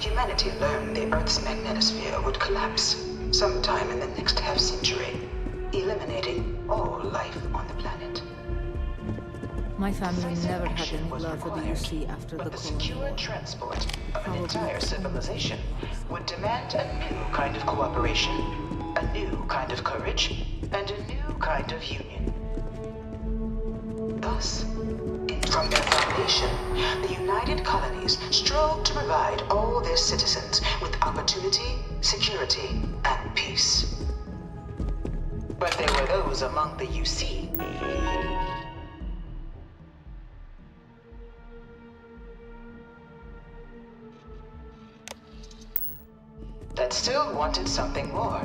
humanity learned the Earth's magnetosphere would collapse sometime in the next half-century, eliminating all life on the planet. My family never had Action any was love for the required, UC after the but the Colony secure War. transport of an Probably. entire civilization would demand a new kind of cooperation, a new kind of courage, and a new kind of union. Thus, from their foundation, the United Colonies strove to provide all their citizens with opportunity, security, and peace. But there were those among the UC that still wanted something more.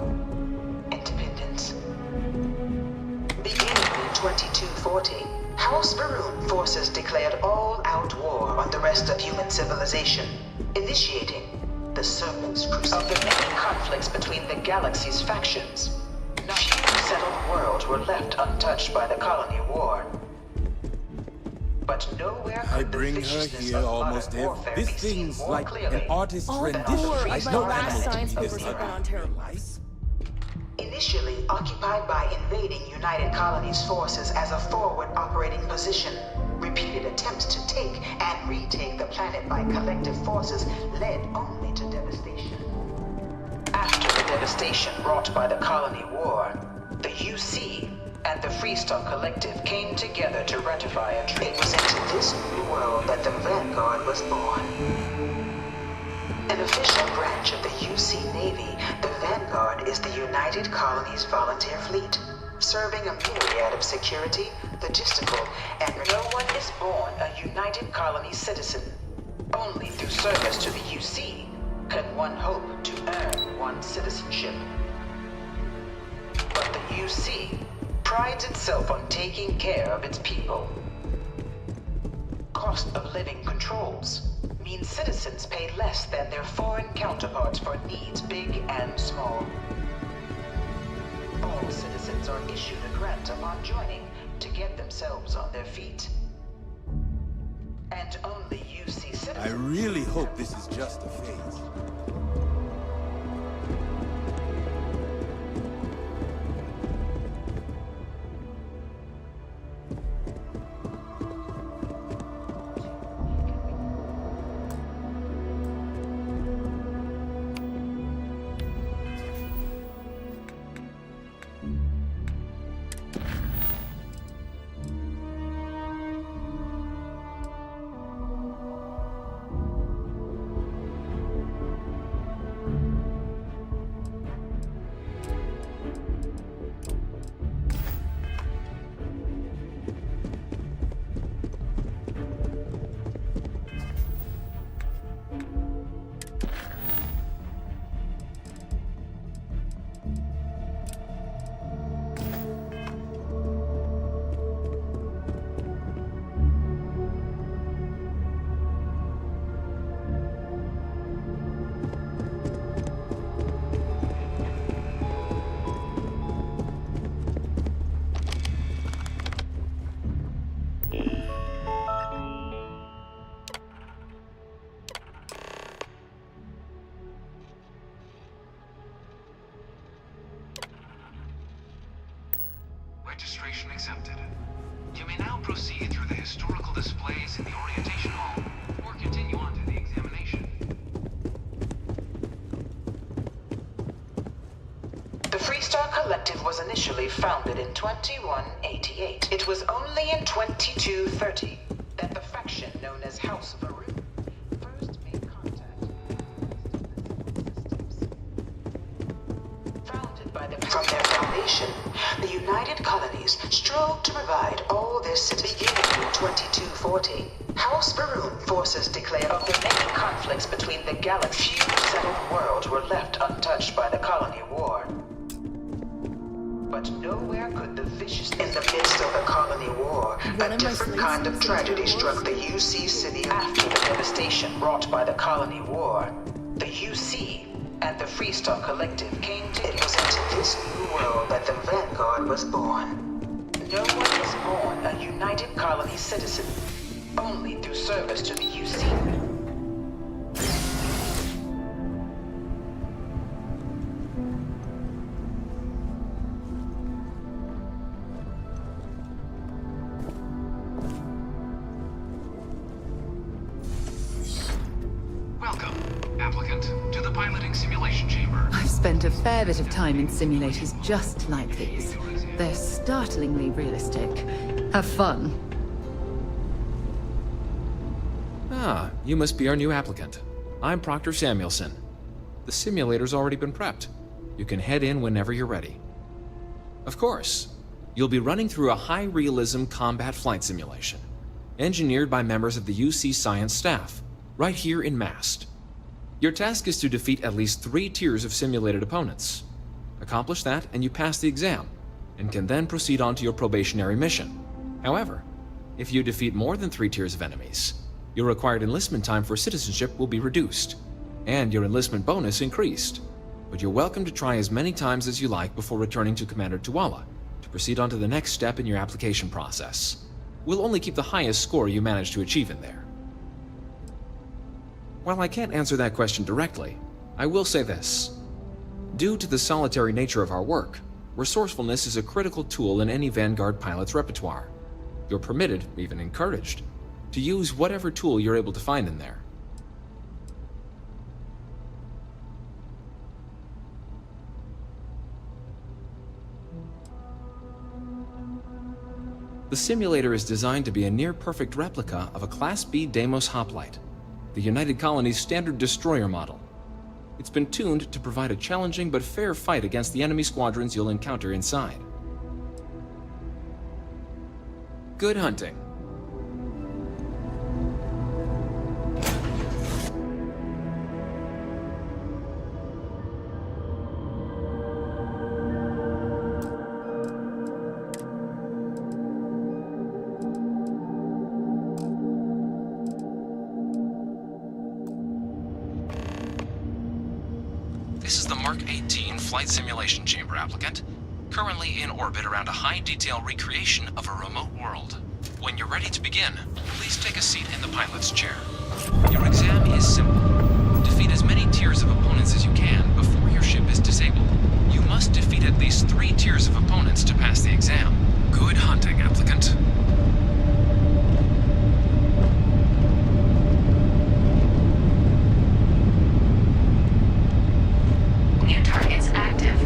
Independence. Beginning in 2240, House Varun forces declared all-out war on the rest of human civilization, initiating the Serpent's Crusade. Of the many conflicts between the galaxy's factions, not few settled worlds were left untouched by the Colony War. But nowhere I could the bring her viciousness here of almost modern warfare every. be This seen thing's more like clearly. an artist's All rendition. four I of the know last animals to signs be of this overthrow ugly on in Terra. real life. Initially occupied by invading United Colonies forces as a forward operating position, repeated attempts to take and retake the planet by collective forces led only to devastation. After the devastation wrought by the Colony War, the UC and the Freestar Collective came together to ratify a treaty. It was into this new world that the Vanguard was born. An official branch of the UC Navy, the Vanguard is the United Colonies Volunteer Fleet, serving a myriad of security, logistical, and no one is born a United Colonies citizen. Only through service to the UC can one hope to earn one's citizenship. But the UC prides itself on taking care of its people. Cost of living controls means citizens pay less than their foreign counterparts for needs big and small. All citizens are issued a grant upon joining to get themselves on their feet. And only UC citizens... I really hope this is just a phase. Registration accepted. You may now proceed through the historical displays in the orientation hall, or continue on to the examination. The Freestar Collective was initially founded in 2188. It was only in 2230 that the faction known as House Varun first made contact with systems. Founded by from their foundation, the United Colonies strove to provide all their citizens. Beginning in 2240, House Varun forces declared of the many conflicts between the galaxy. Few settled worlds were left untouched by the Colony War. But nowhere could the vicious... In the midst of the Colony War, a different kind of tragedy struck the UC city. After the devastation wrought by the Colony War, the UC and the Freestar Collective came together. It was into this new world that the Vanguard was born. No one is born a United Colony citizen, only through service to the UC. Welcome, applicant, to the piloting simulation chamber. I've spent a fair bit of time in simulators just like these. They're startlingly realistic. Have fun. Ah, you must be our new applicant. I'm Proctor Samuelson. The simulator's already been prepped. You can head in whenever you're ready. Of course, you'll be running through a high-realism combat flight simulation, engineered by members of the UC Science staff, right here in Mast. Your task is to defeat at least 3 tiers of simulated opponents. Accomplish that and you pass the exam, and can then proceed on to your probationary mission. However, if you defeat more than 3 tiers of enemies, your required enlistment time for citizenship will be reduced, and your enlistment bonus increased. But you're welcome to try as many times as you like before returning to Commander Tuala to proceed on to the next step in your application process. We'll only keep the highest score you manage to achieve in there. While I can't answer that question directly, I will say this. Due to the solitary nature of our work, resourcefulness is a critical tool in any Vanguard pilot's repertoire. You're permitted, even encouraged, to use whatever tool you're able to find in there. The simulator is designed to be a near-perfect replica of a Class B Deimos hoplite, the United Colony's standard destroyer model. It's been tuned to provide a challenging but fair fight against the enemy squadrons you'll encounter inside. Good hunting. This is the Mark 18 Flight Simulation Chamber applicant, currently in orbit around a high-detail recreation of a remote world. When you're ready to begin, please take a seat in the pilot's chair. Your exam is simple. Defeat as many tiers of opponents as you can before your ship is disabled. You must defeat at least 3 tiers of opponents to pass the exam. Good hunting, applicant. New targets active.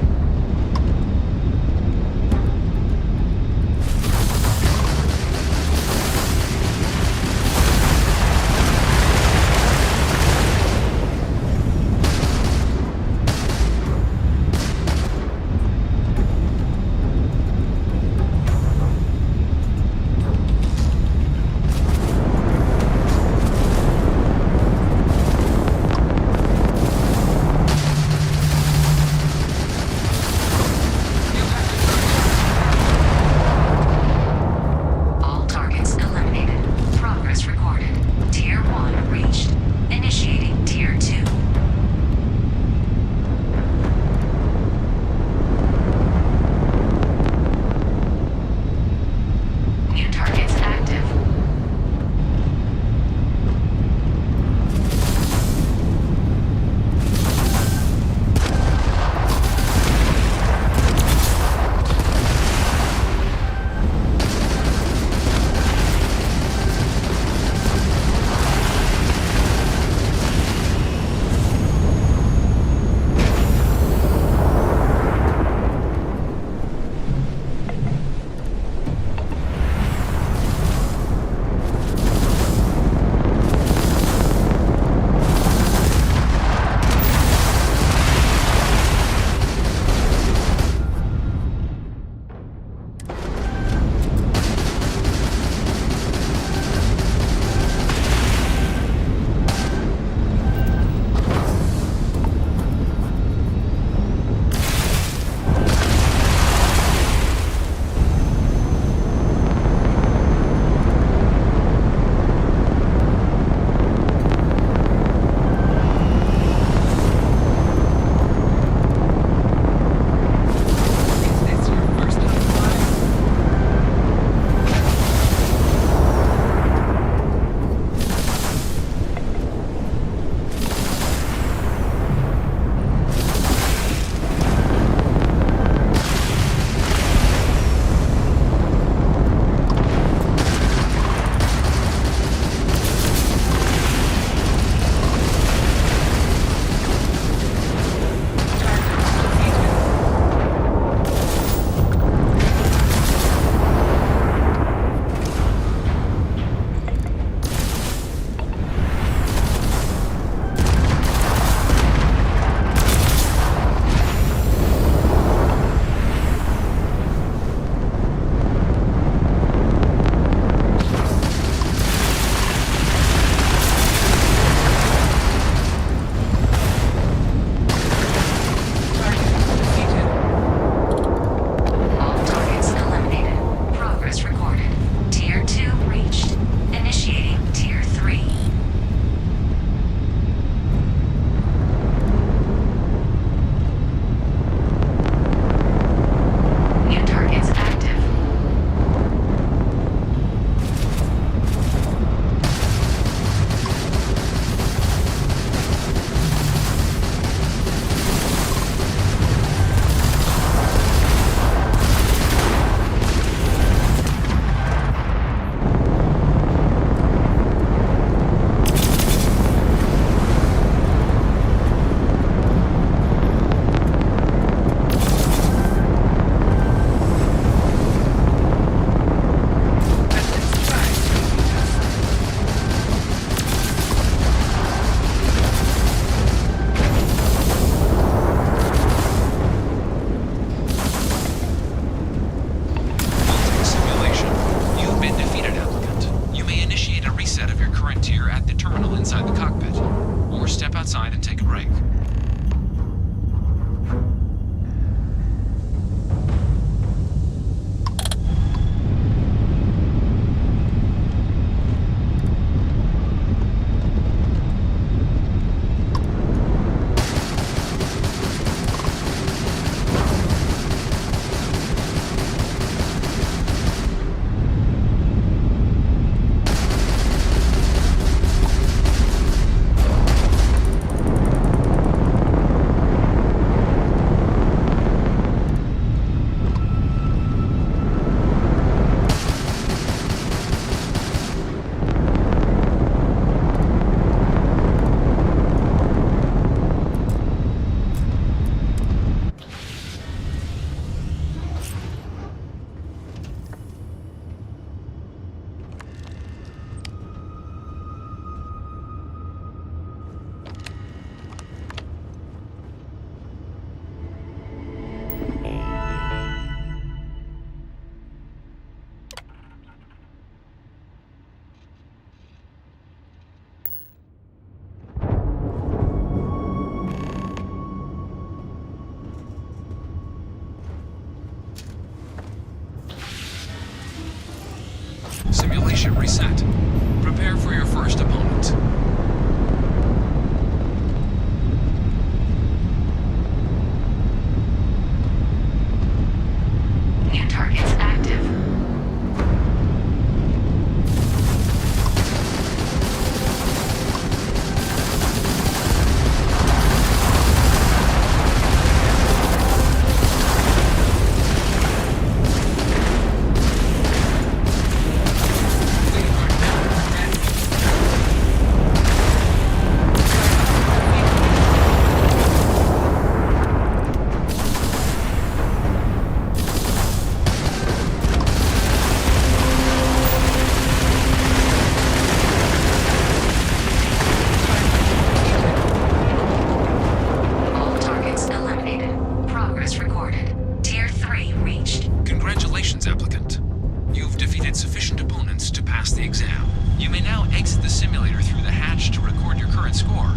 You may now exit the simulator through the hatch to record your current score,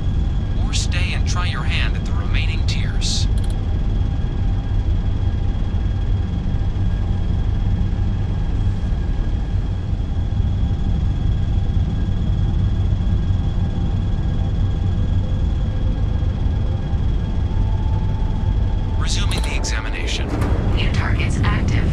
or stay and try your hand at the remaining tiers. Resuming the examination. New targets active.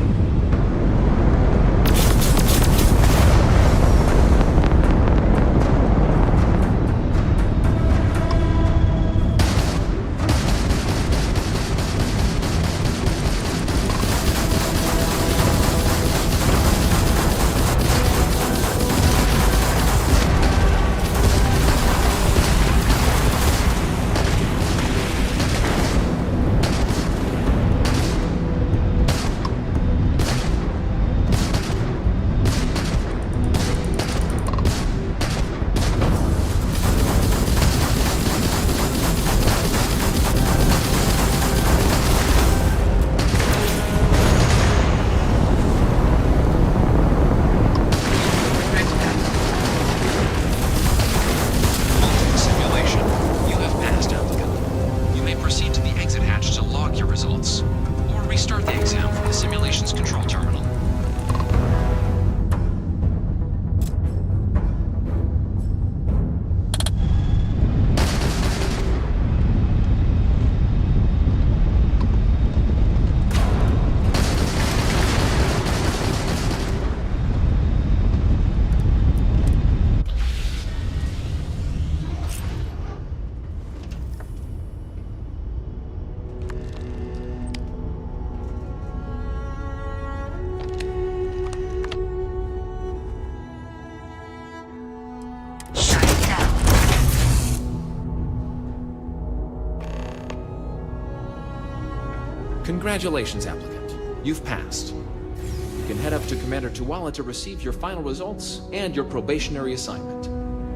Congratulations, applicant. You've passed. You can head up to Commander Tuwala to receive your final results and your probationary assignment.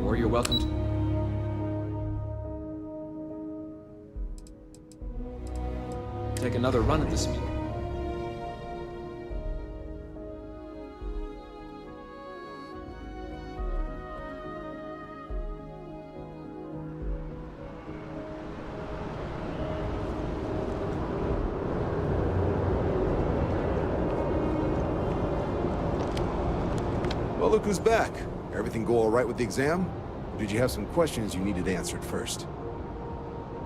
Or you're welcome to take another run at this meeting. Well, look who's back. Everything go all right with the exam? Or did you have some questions you needed answered first?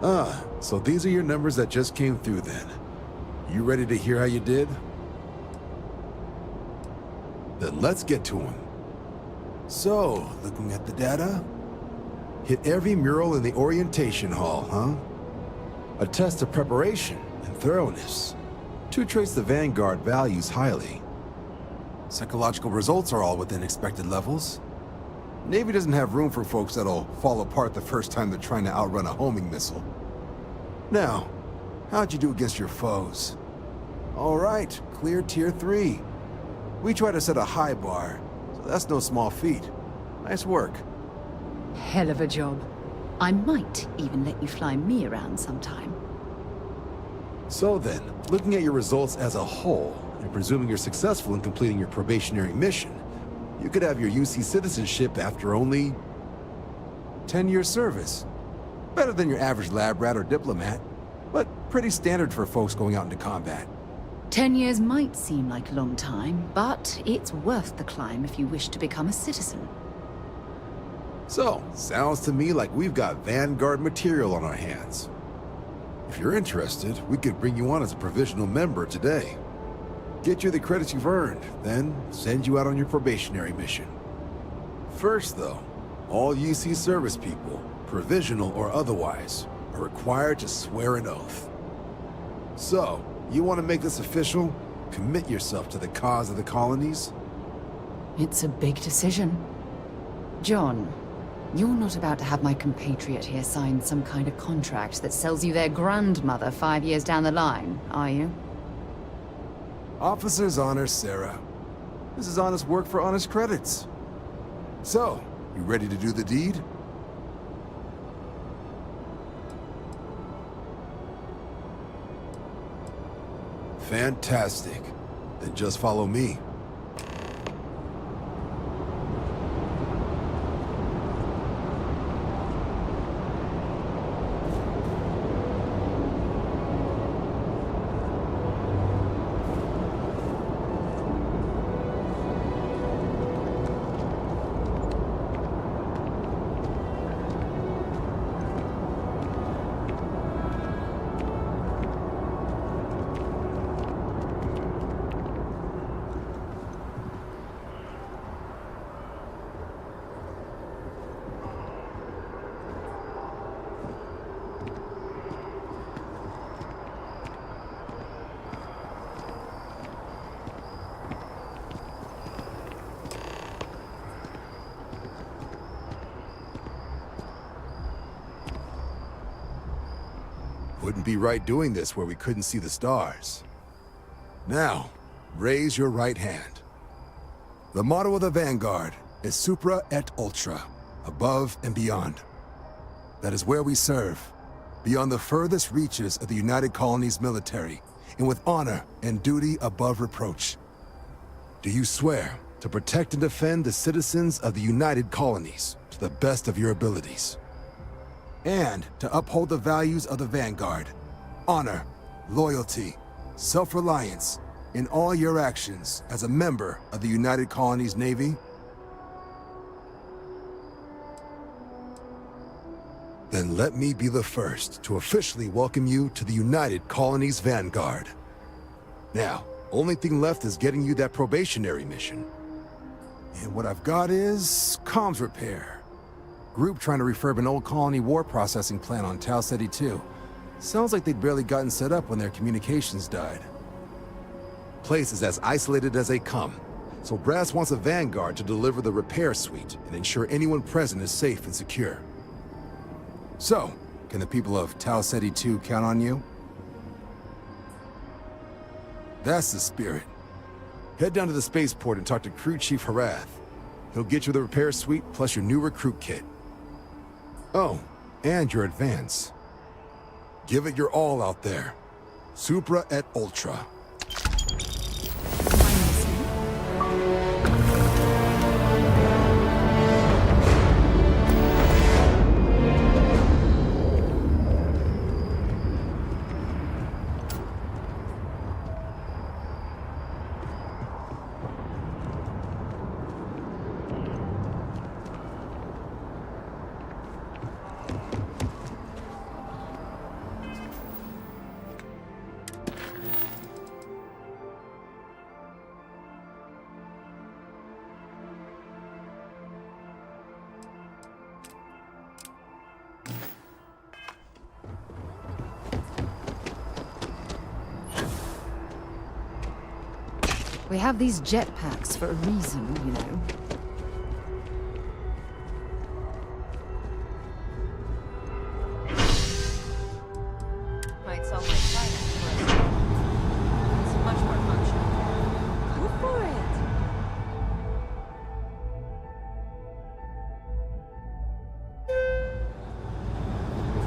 Ah, so these are your numbers that just came through then. You ready to hear how you did? Then let's get to them. So, looking at the data, hit every mural in the orientation hall, huh? A test of preparation and thoroughness. Two traits the Vanguard values highly. Psychological results are all within expected levels. Navy doesn't have room for folks that'll fall apart the first time they're trying to outrun a homing missile. Now, how'd you do against your foes? All right, clear Tier 3. We try to set a high bar, so that's no small feat. Nice work. Hell of a job. I might even let you fly me around sometime. So then, looking at your results as a whole, and presuming you're successful in completing your probationary mission, you could have your UC citizenship after only 10 years service. Better than your average lab rat or diplomat, but pretty standard for folks going out into combat. 10 years might seem like a long time, but it's worth the climb if you wish to become a citizen. So, sounds to me like we've got Vanguard material on our hands. If you're interested, we could bring you on as a provisional member today. Get you the credits you've earned, then send you out on your probationary mission. First though, all UC service people, provisional or otherwise, are required to swear an oath. So, you want to make this official? Commit yourself to the cause of the colonies? It's a big decision. John, you're not about to have my compatriot here sign some kind of contract that sells you their grandmother 5 years down the line, are you? Officer's honor, Sarah. This is honest work for honest credits. So, you ready to do the deed? Fantastic. Then just follow me. Wouldn't be right doing this where we couldn't see the stars. Now, raise your right hand. The motto of the Vanguard is Supra et Ultra, above and beyond. That is where we serve, beyond the furthest reaches of the United Colonies military, and with honor and duty above reproach. Do you swear to protect and defend the citizens of the United Colonies to the best of your abilities? And to uphold the values of the Vanguard, honor, loyalty, self-reliance, in all your actions as a member of the United Colonies Navy? Then let me be the first to officially welcome you to the United Colonies Vanguard. Now, only thing left is getting you that probationary mission. And what I've got is comms repair. Group trying to refurb an old colony war processing plant on Tau Ceti 2. Sounds like they'd barely gotten set up when their communications died. Place is as isolated as they come, so Brass wants a Vanguard to deliver the repair suite and ensure anyone present is safe and secure. So, can the people of Tau Ceti 2 count on you? That's the spirit. Head down to the spaceport and talk to Crew Chief Harath. He'll get you the repair suite plus your new recruit kit. Oh, and your advance. Give it your all out there. Supra et Ultra. We have these jetpacks for a reason, you know. Might sell my finance for a second. It's much more functional. Go for it!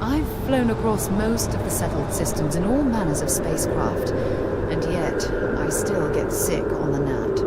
I've flown across most of the settled systems in all manners of spacecraft, and yet I still get sick on the gnat.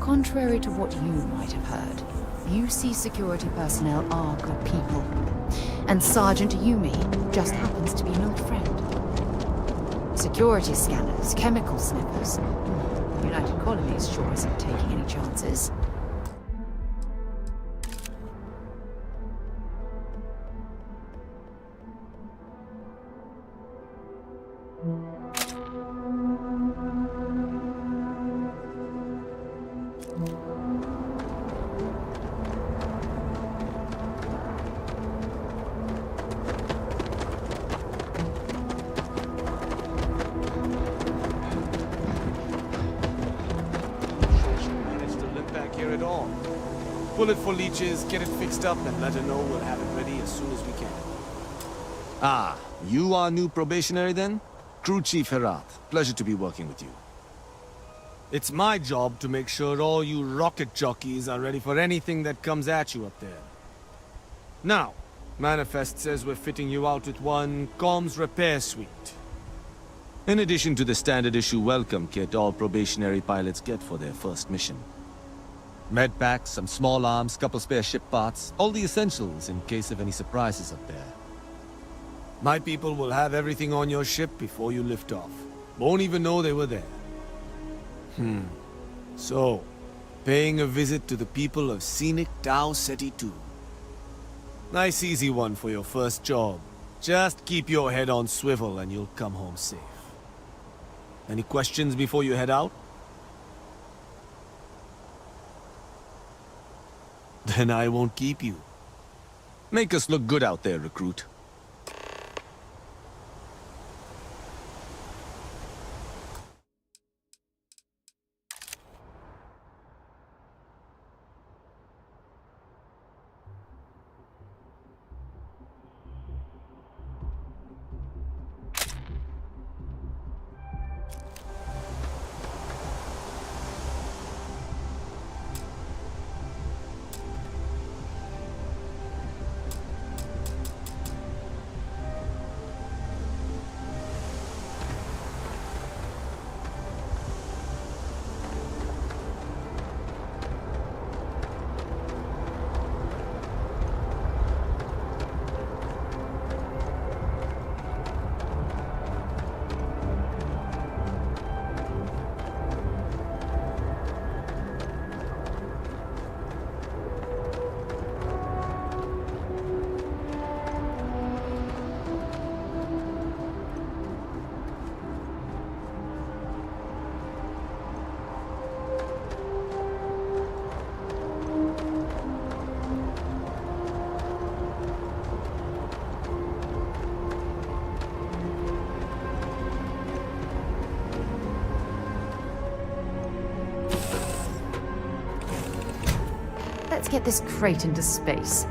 Contrary to what you might have heard, UC security personnel are good people. And Sergeant Yumi just happens to be an old friend. Security scanners, chemical sniffers. United Colonies sure isn't taking any chances. Pull it for leeches, get it fixed up, and let her know we'll have it ready as soon as we can. Ah, you are new probationary then? Crew Chief Herat, pleasure to be working with you. It's my job to make sure all you rocket jockeys are ready for anything that comes at you up there. Now, Manifest says we're fitting you out with one comms repair suite. In addition to the standard issue welcome kit all probationary pilots get for their first mission. Med packs, some small arms, couple spare ship parts, all the essentials in case of any surprises up there. My people will have everything on your ship before you lift off. Won't even know they were there. So, paying a visit to the people of scenic Tau Ceti 2. Nice easy one for your first job. Just keep your head on swivel and you'll come home safe. Any questions before you head out? Then I won't keep you. Make us look good out there, recruit. Let's get this crate into space.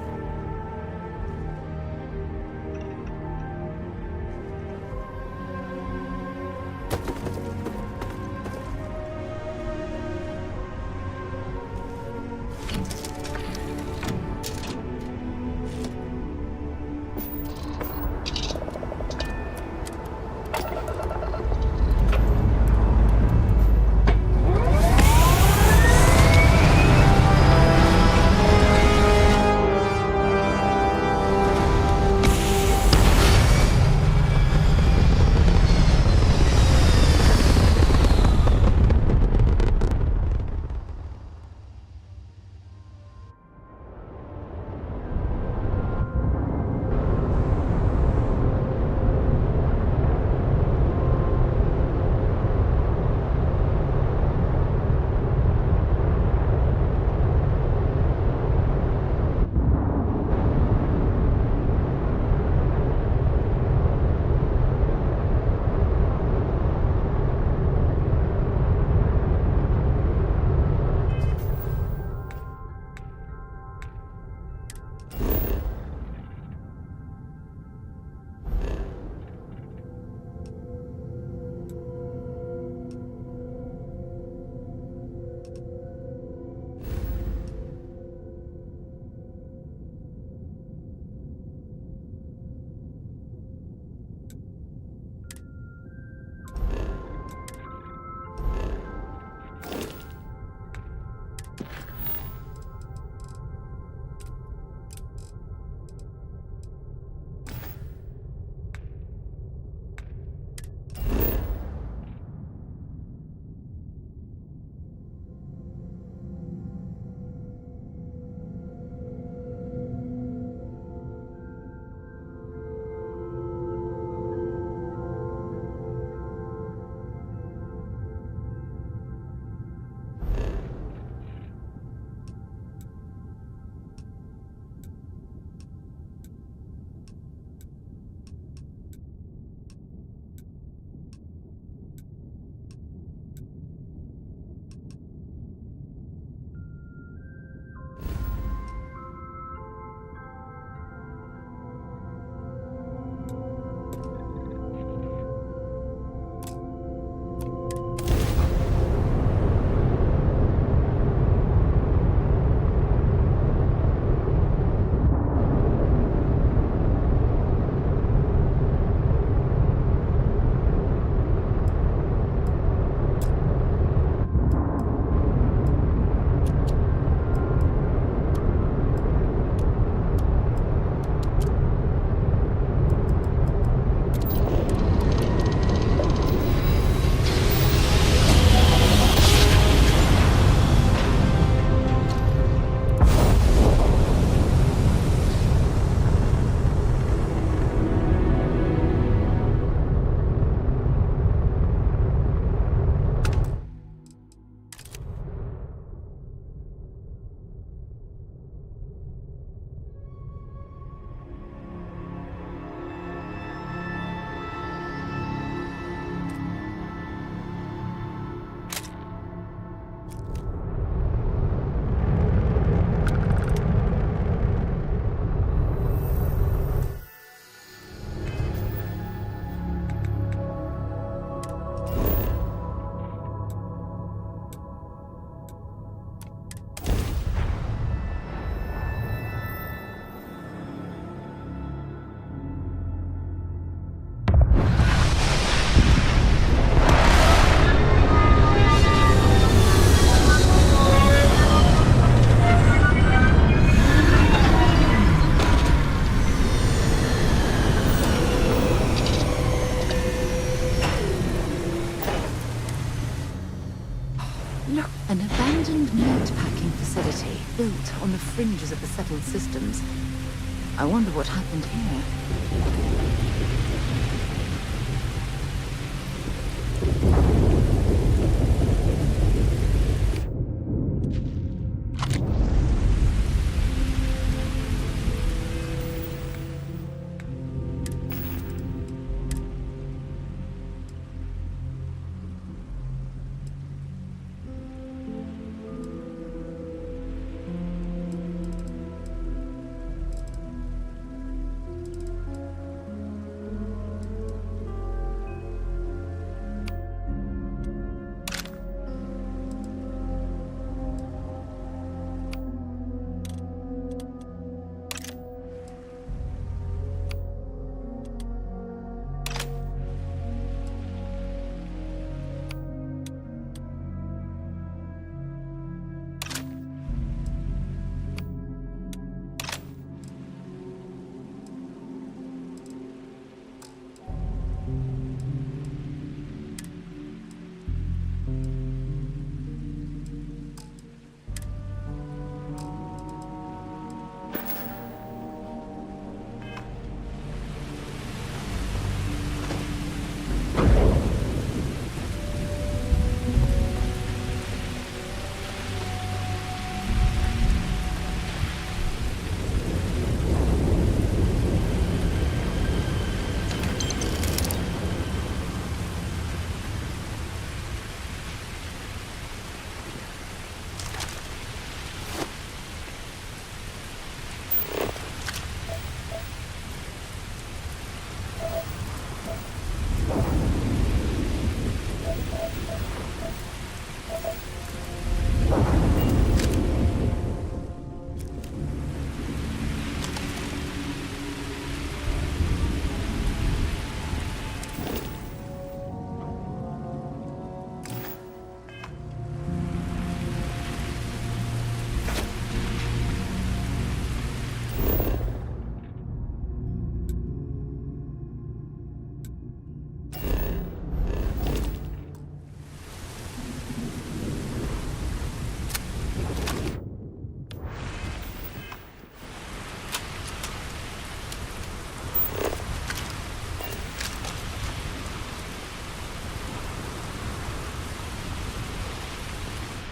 abandoned meatpacking facility built on the fringes of the settled systems. I wonder what happened here.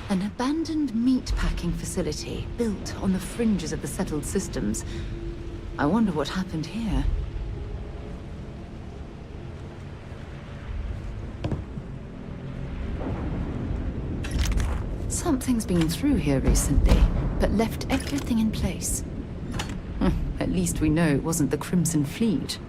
An abandoned meatpacking facility built on the fringes of the settled systems. I wonder what happened here. Something's been through here recently, but left everything in place. At least we know it wasn't the Crimson Fleet.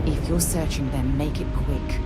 If you're searching them, make it quick.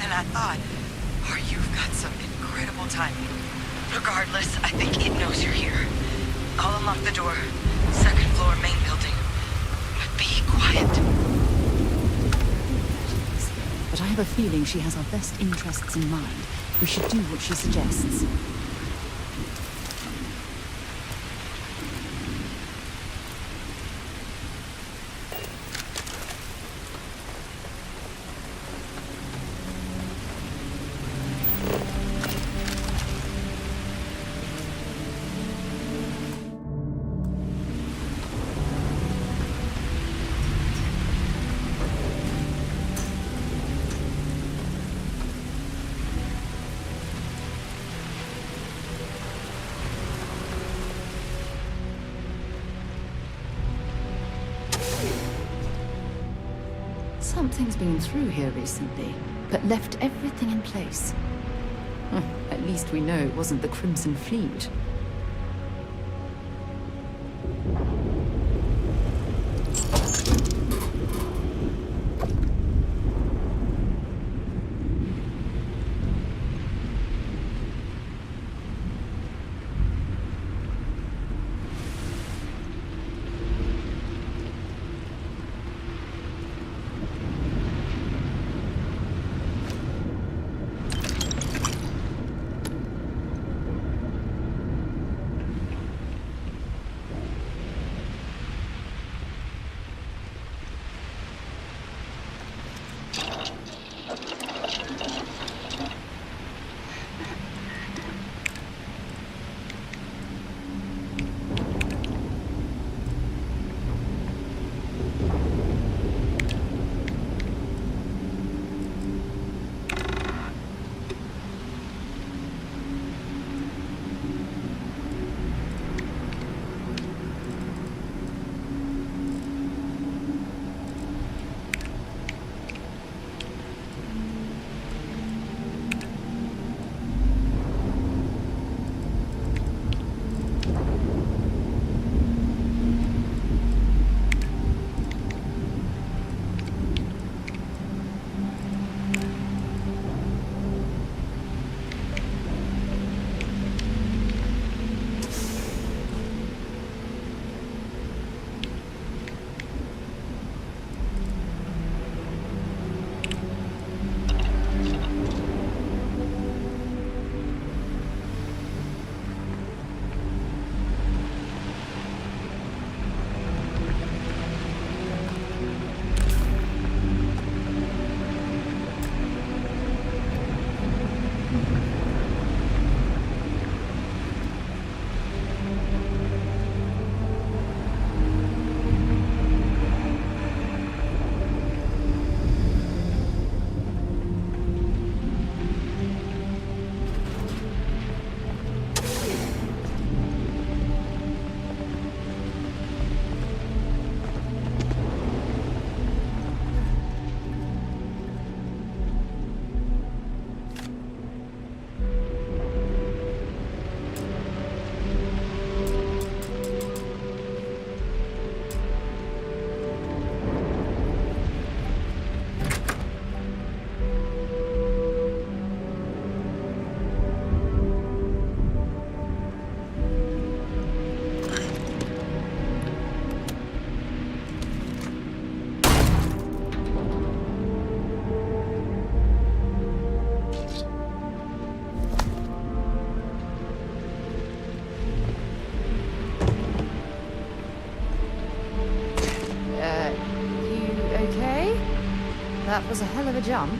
than I thought. Or you've got some incredible timing. Regardless, I think it knows you're here. I'll unlock the door. Second floor, main building. But be quiet. But I have a feeling she has our best interests in mind. We should do what she suggests. Something's been through here recently, but left everything in place. At least we know it wasn't the Crimson Fleet. That was a hell of a jump.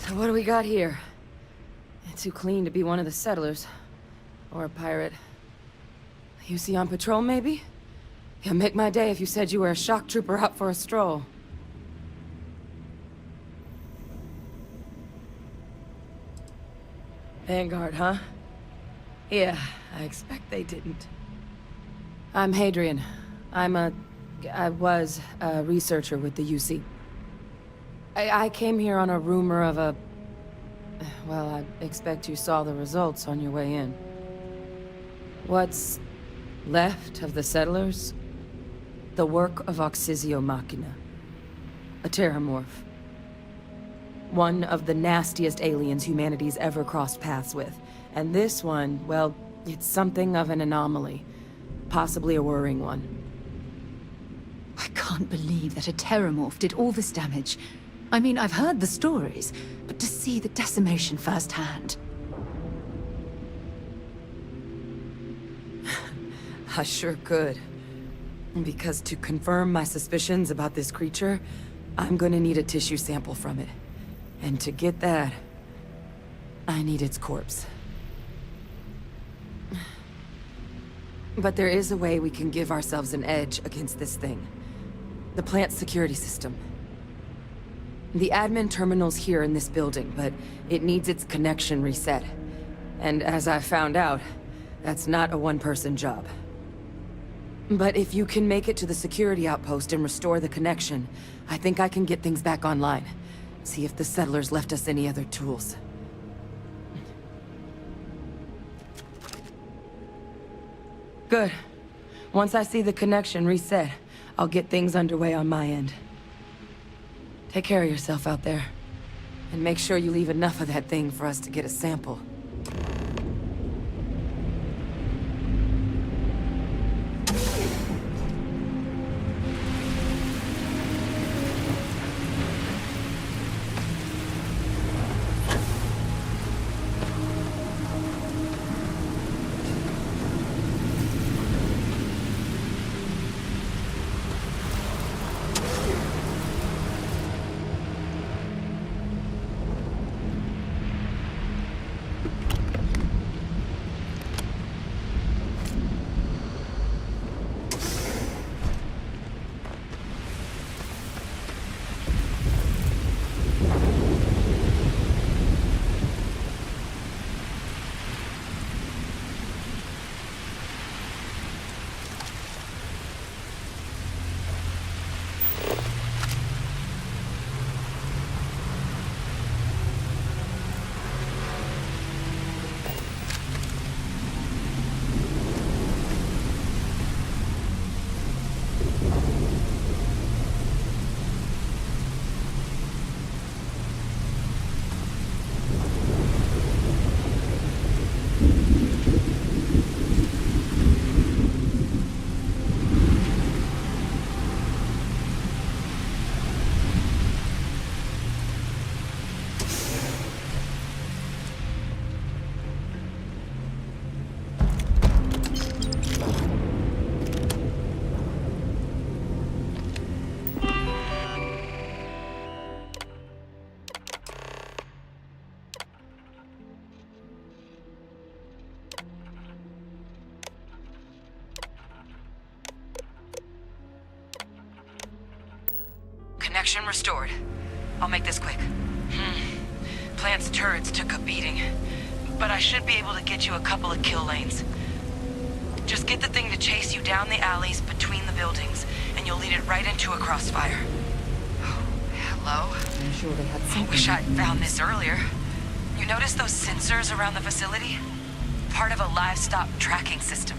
So what do we got here? Too clean to be one of the settlers. Or a pirate. You see on patrol, maybe? Yeah, make my day if you said you were a shock trooper out for a stroll. Vanguard, huh? Yeah, I expect they didn't. I'm Hadrian. I'm a I was a researcher with the UC. I came here on a rumor of a... Well, I expect you saw the results on your way in. What's left of the settlers? The work of Oxysio Machina. A terramorph. One of the nastiest aliens humanity's ever crossed paths with. And this one, well, it's something of an anomaly. Possibly a worrying one. I can't believe that a terramorph did all this damage. I mean, I've heard the stories, but to see the decimation firsthand... I sure could. Because to confirm my suspicions about this creature, I'm gonna need a tissue sample from it. And to get that, I need its corpse. But there is a way we can give ourselves an edge against this thing. The plant's security system. The admin terminal's here in this building, but it needs its connection reset. And as I found out, that's not a one-person job. But if you can make it to the security outpost and restore the connection, I think I can get things back online. See if the settlers left us any other tools. Good. Once I see the connection reset, I'll get things underway on my end. Take care of yourself out there. And make sure you leave enough of that thing for us to get a sample. Connection restored. I'll make this quick. Plant's turrets took a beating, but I should be able to get you a couple of kill lanes. Just get the thing to chase you down the alleys between the buildings, and you'll lead it right into a crossfire. Oh, hello? I'm sure they had I something. wish I'd found this earlier. You notice those sensors around the facility? Part of a livestock tracking system.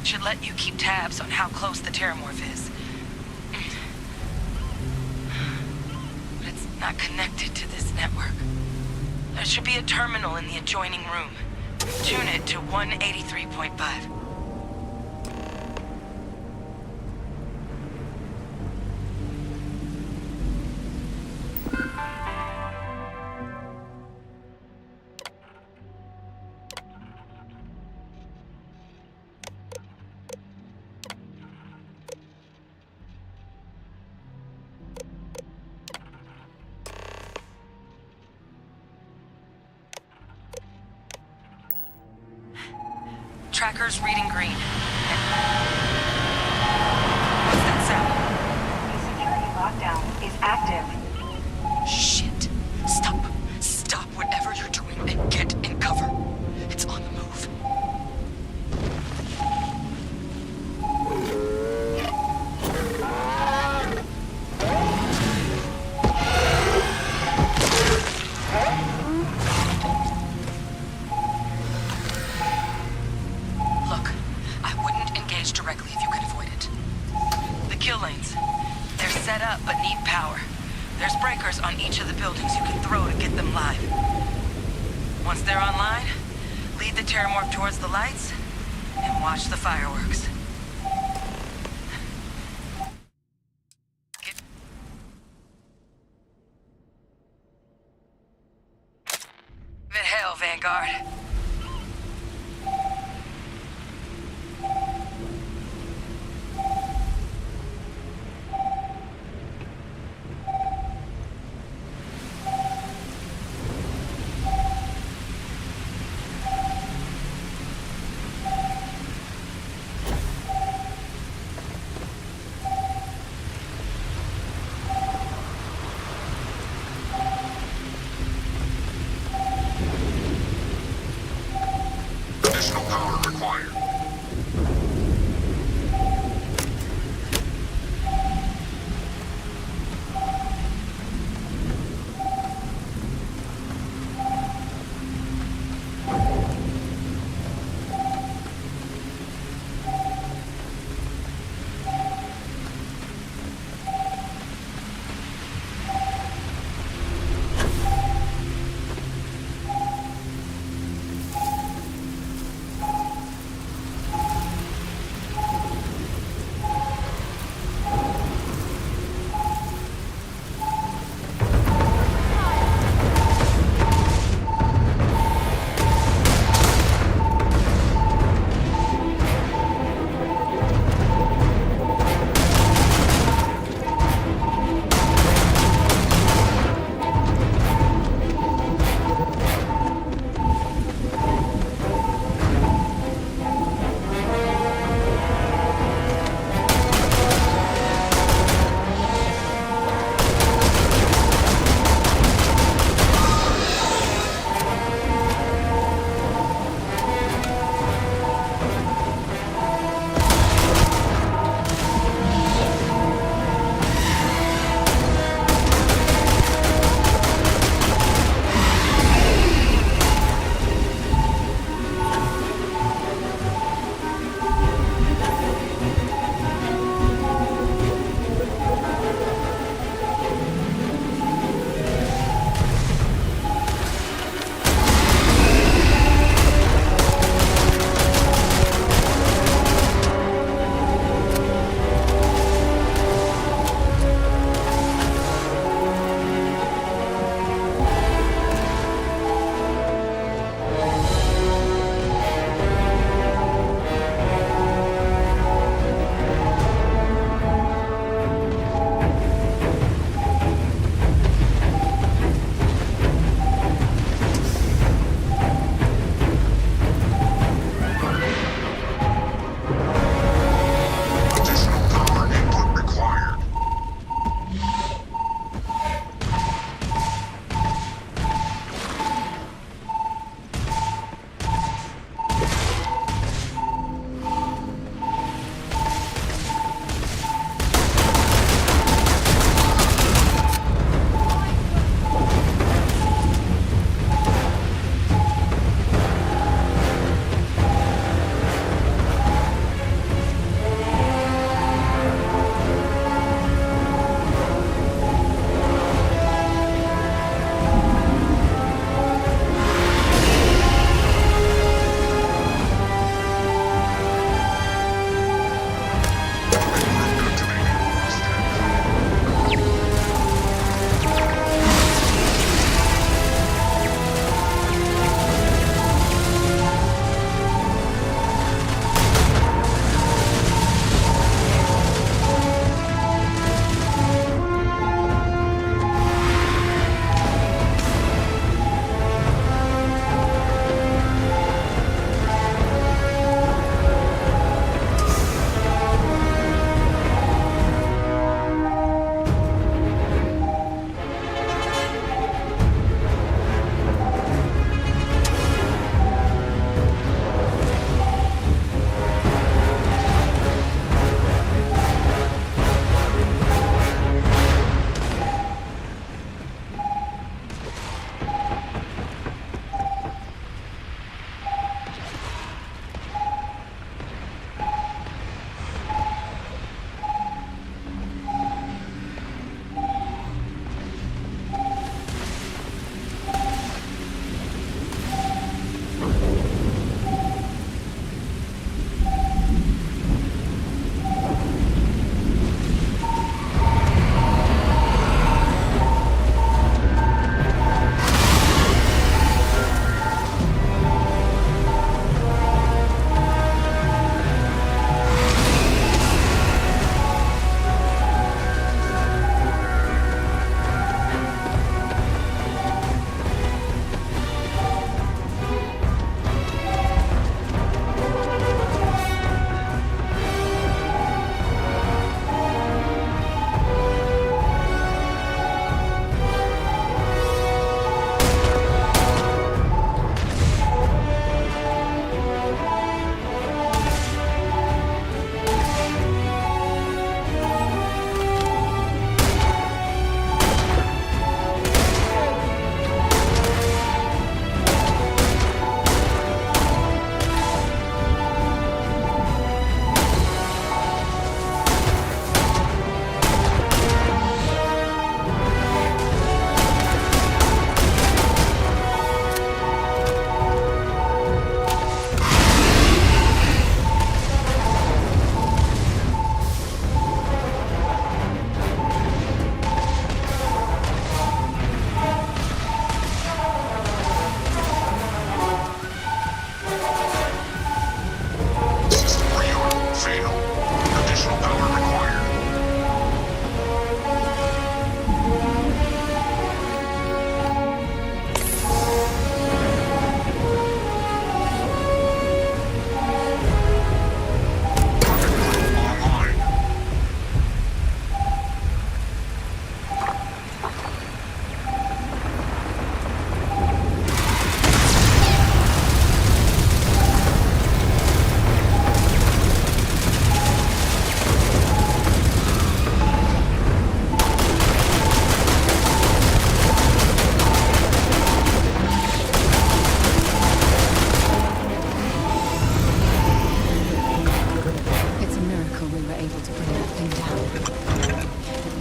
Should let you keep tabs on how close the terramorph is. But it's not connected to this network. There should be a terminal in the adjoining room. Tune it to 183.5. Tracker's reading green. What's that sound? The security lockdown is active. Shit. Stop. Stop whatever you're doing and get in cover. It's on the move. set up but need power. There's breakers on each of the buildings you can throw to get them live. Once they're online, lead the terramorph towards the lights and watch the fireworks. Give it hell, Vanguard.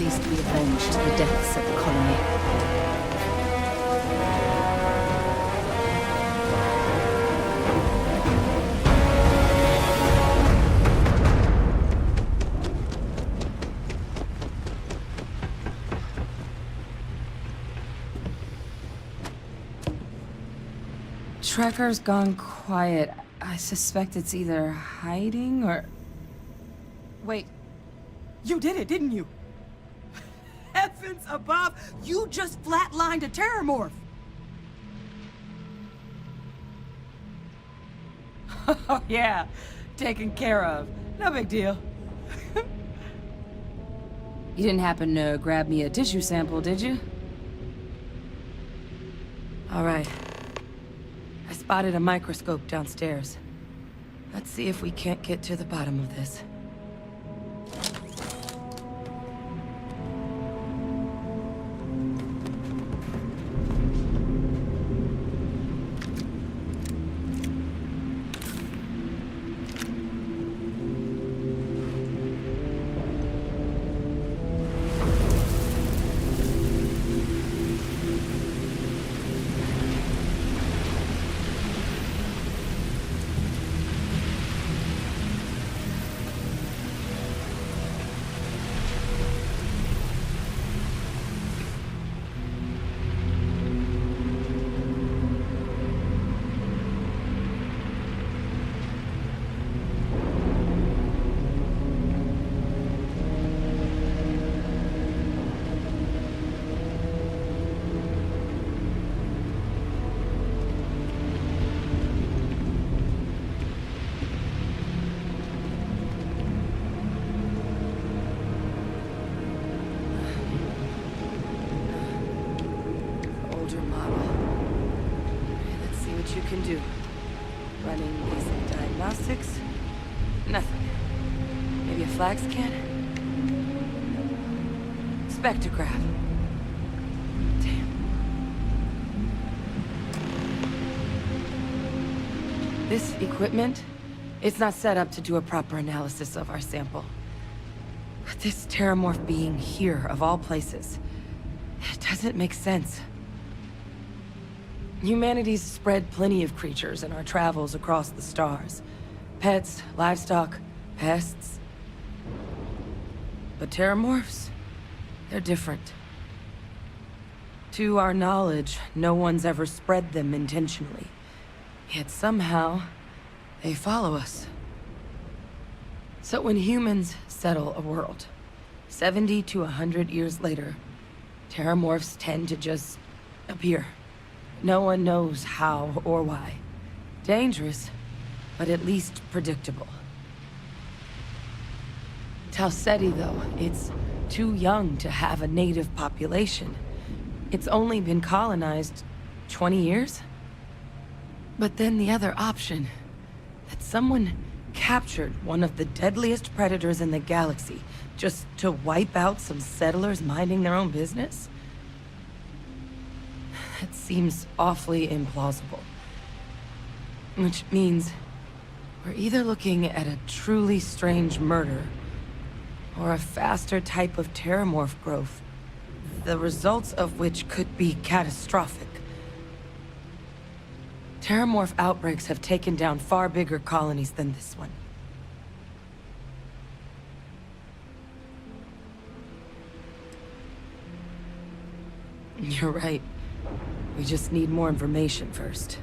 least we avenged the deaths of the colony. Trekker's gone quiet. I suspect it's either hiding or... Wait. You did it, didn't you? Heavens above! You just flatlined a terramorph! Oh yeah, taken care of. No big deal. You didn't happen to grab me a tissue sample, did you? All right. I spotted a microscope downstairs. Let's see if we can't get to the bottom of this. Can do. Running basic diagnostics. Nothing. Maybe a flag scan? Spectrograph. Damn. This equipment, it's not set up to do a proper analysis of our sample. But this terramorph being here, of all places, it doesn't make sense. Humanity's spread plenty of creatures in our travels across the stars. Pets, livestock, pests. But terramorphs? They're different. To our knowledge, no one's ever spread them intentionally. Yet somehow, they follow us. So when humans settle a world, 70 to 100 years later, terramorphs tend to just appear. No one knows how or why. Dangerous, but at least predictable. Tau Ceti, though, it's too young to have a native population. It's only been colonized 20 years? But then the other option, that someone captured one of the deadliest predators in the galaxy just to wipe out some settlers minding their own business? That seems awfully implausible. Which means we're either looking at a truly strange murder or a faster type of terramorph growth, the results of which could be catastrophic. Terramorph outbreaks have taken down far bigger colonies than this one. You're right. We just need more information first.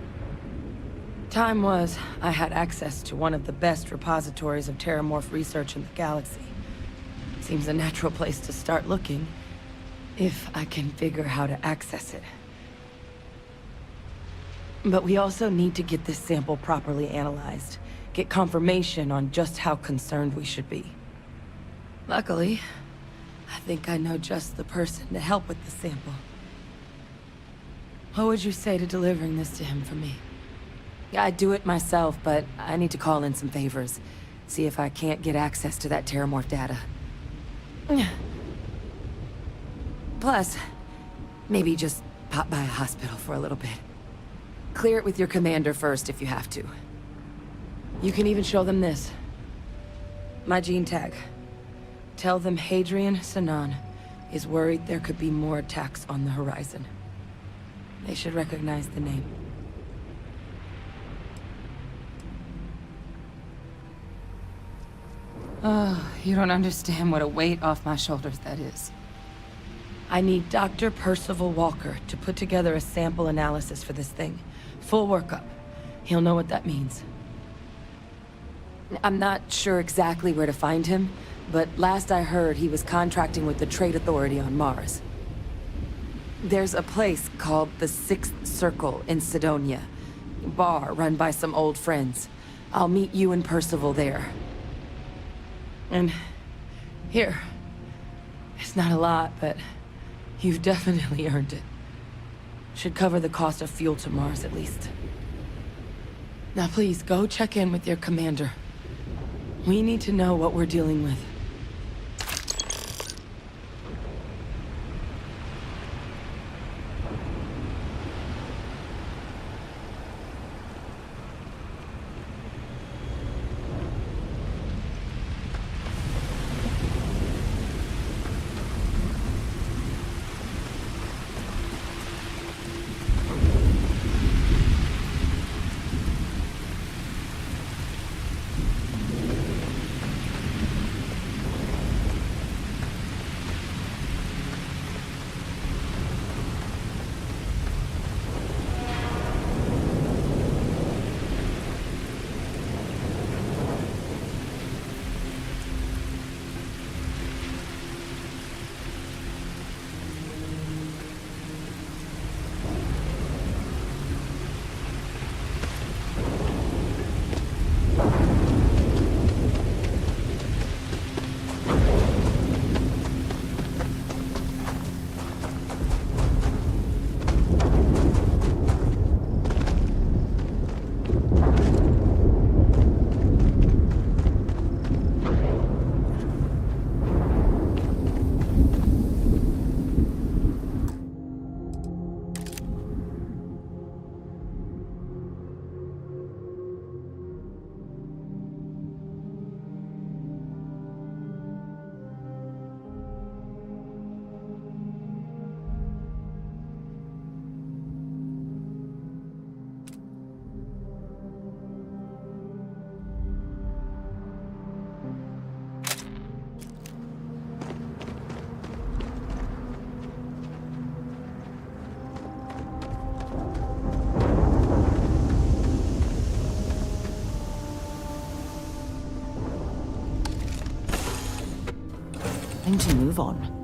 Time was, I had access to one of the best repositories of terramorph research in the galaxy. Seems a natural place to start looking, if I can figure how to access it. But we also need to get this sample properly analyzed, get confirmation on just how concerned we should be. Luckily, I think I know just the person to help with the sample. What would you say to delivering this to him for me? I'd do it myself, but I need to call in some favors. See if I can't get access to that terramorph data. Plus, maybe just pop by a hospital for a little bit. Clear it with your commander first if you have to. You can even show them this. My gene tag. Tell them Hadrian Sinan is worried there could be more attacks on the horizon. They should recognize the name. Oh, you don't understand what a weight off my shoulders that is. I need Dr. Percival Walker to put together a sample analysis for this thing. Full workup. He'll know what that means. I'm not sure exactly where to find him, but last I heard he was contracting with the Trade Authority on Mars. There's a place called the Sixth Circle in Sidonia. A bar run by some old friends. I'll meet you and Percival there. And here. It's not a lot, but you've definitely earned it. Should cover the cost of fuel to Mars at least. Now please, go check in with your commander. We need to know what we're dealing with. Time to move on.